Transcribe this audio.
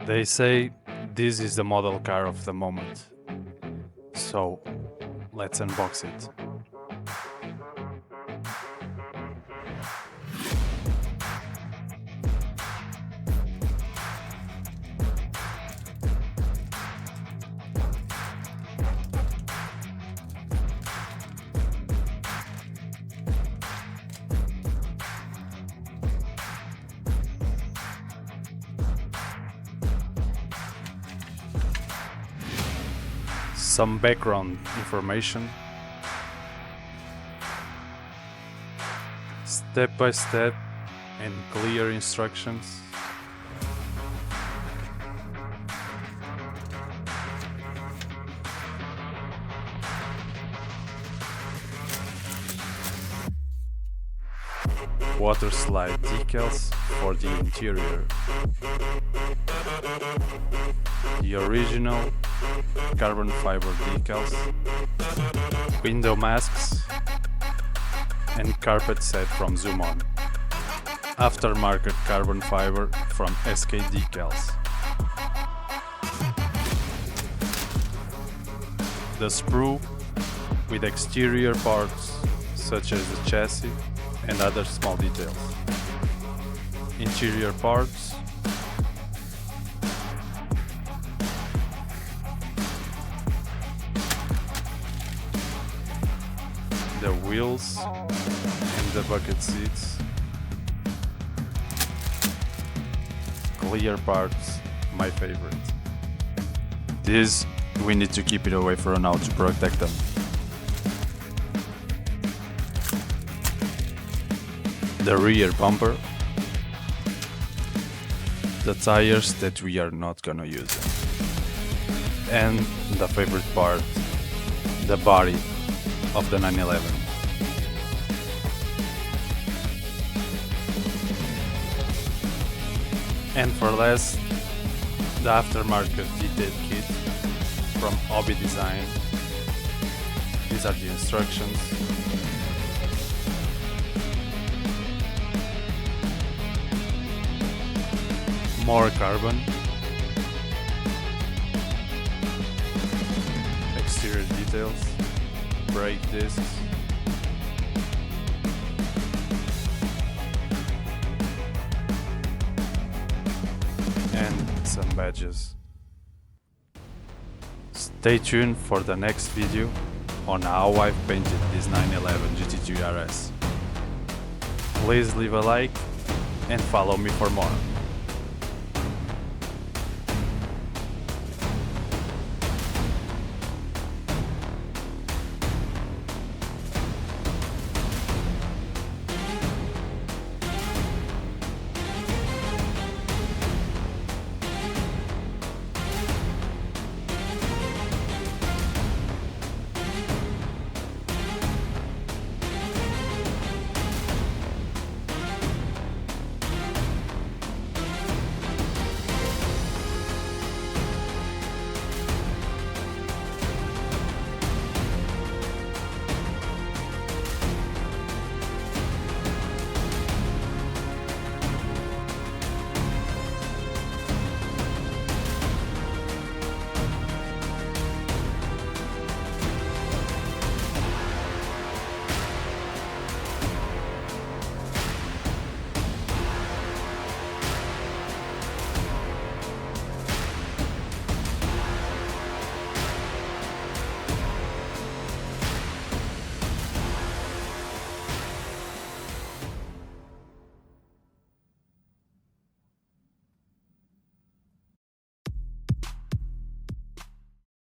They say this is the model car of the moment. So, let's unbox it. Some background information, step by step and clear instructions. Water slide decals for the interior. The original carbon fiber decals, window masks, and carpet set from Zoom On. Aftermarket carbon fiber from SK Decals. The sprue with exterior parts such as the chassis and other small details. Interior parts, the wheels and the bucket seats, clear parts, my favorite. This we need to keep it away for now to protect them. The rear bumper, the tires that we are not gonna use, and the favorite part, the body of the 911. And for last, the aftermarket detail kit from Hobby Design. These are the instructions. More carbon, exterior details, brake discs, and some badges. Stay tuned for the next video on how I've painted this 911 GT3 RS. Please leave a like and follow me for more.